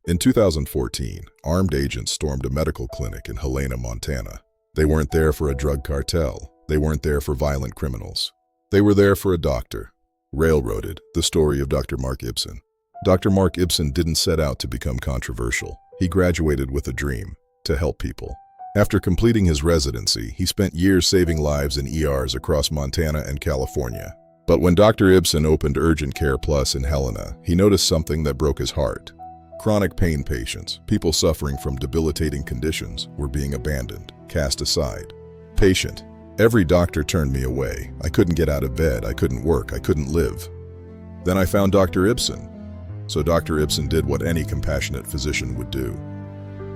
In 2014, armed agents stormed a medical clinic in Helena, Montana. They weren't there for a drug cartel. They weren't there for violent criminals. They were there for a doctor. Railroaded, the story of Dr. Mark Ibsen. Dr. Mark Ibsen didn't set out to become controversial. He graduated with a dream: to help people. After completing his residency, he spent years saving lives in ERs across Montana and California. But when Dr. Ibsen opened Urgent Care Plus in Helena, he noticed something that broke his heart. Chronic pain patients, people suffering from debilitating conditions, were being abandoned, cast aside. Patient: every doctor turned me away. I couldn't get out of bed, I couldn't work, I couldn't live. Then I found Dr. Ibsen. So Dr. Ibsen did what any compassionate physician would do.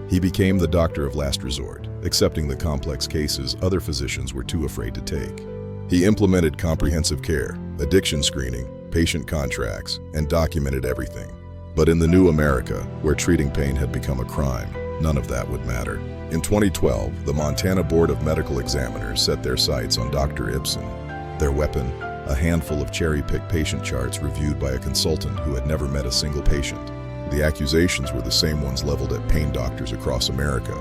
He became the doctor of last resort, accepting the complex cases other physicians were too afraid to take. He implemented comprehensive care, addiction screening, patient contracts, and documented everything. But in the new America, where treating pain had become a crime, none of that would matter. In 2012, the Montana Board of Medical Examiners set their sights on Dr. Ibsen. Their weapon: a handful of cherry-picked patient charts reviewed by a consultant who had never met a single patient. The accusations were the same ones leveled at pain doctors across America.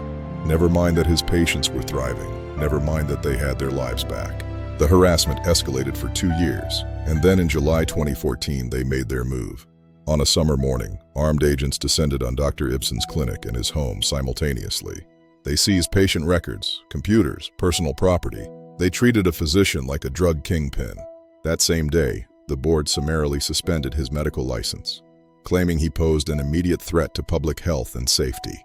Never mind that his patients were thriving. Never mind that they had their lives back. The harassment escalated for 2 years, and then in July 2014, they made their move. On a summer morning, armed agents descended on Dr. Ibsen's clinic and his home simultaneously. They seized patient records, computers, personal property. They treated a physician like a drug kingpin. That same day, the board summarily suspended his medical license, claiming he posed an immediate threat to public health and safety.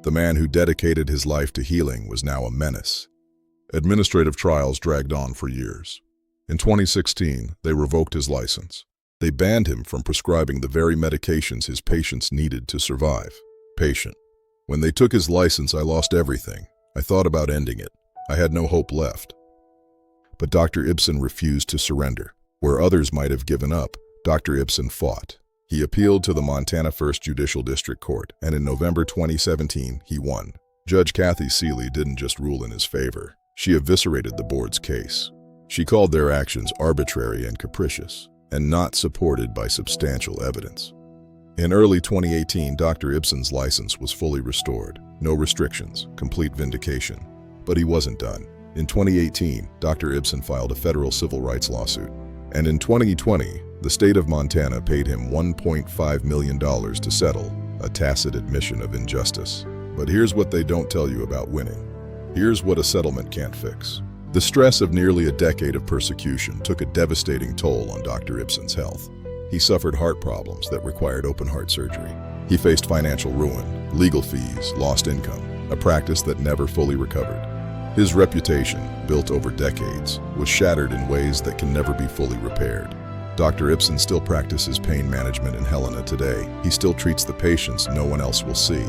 The man who dedicated his life to healing was now a menace. Administrative trials dragged on for years. In 2016, they revoked his license. They banned him from prescribing the very medications his patients needed to survive. Patient: when they took his license, I lost everything. I thought about ending it. I had no hope left. But Dr. Ibsen refused to surrender. Where others might have given up, Dr. Ibsen fought. He appealed to the Montana First Judicial District Court, and in November 2017, he won. Judge Kathy Seeley didn't just rule in his favor. She eviscerated the board's case. She called their actions arbitrary and capricious, and not supported by substantial evidence. In early 2018, Dr. Ibsen's license was fully restored. No restrictions, complete vindication. But he wasn't done. In 2018, Dr. Ibsen filed a federal civil rights lawsuit. And in 2020, the state of Montana paid him $1.5 million to settle, a tacit admission of injustice. But here's what they don't tell you about winning. Here's what a settlement can't fix. The stress of nearly a decade of persecution took a devastating toll on Dr. Ibsen's health. He suffered heart problems that required open-heart surgery. He faced financial ruin, legal fees, lost income, a practice that never fully recovered. His reputation, built over decades, was shattered in ways that can never be fully repaired. Dr. Ibsen still practices pain management in Helena today. He still treats the patients no one else will see.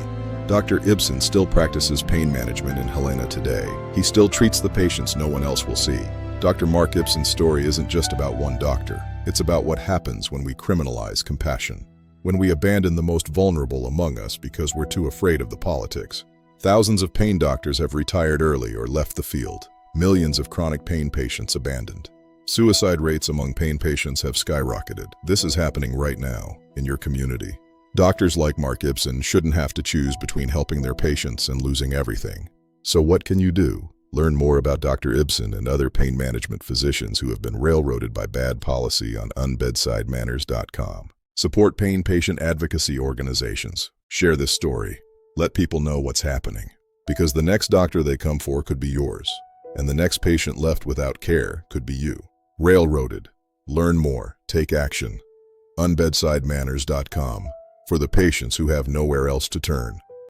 Dr. Ibsen still practices pain management in Helena today. He still treats the patients no one else will see. Dr. Mark Ibsen's story isn't just about one doctor. It's about what happens when we criminalize compassion, when we abandon the most vulnerable among us because we're too afraid of the politics. Thousands of pain doctors have retired early or left the field. Millions of chronic pain patients abandoned. Suicide rates among pain patients have skyrocketed. This is happening right now in your community. Doctors like Mark Ibsen shouldn't have to choose between helping their patients and losing everything. So what can you do? Learn more about Dr. Ibsen and other pain management physicians who have been railroaded by bad policy on unbedsidemanners.com. Support pain patient advocacy organizations. Share this story. Let people know what's happening. Because the next doctor they come for could be yours, and the next patient left without care could be you. Railroaded. Learn more. Take action. unbedsidemanners.com. For the patients who have nowhere else to turn.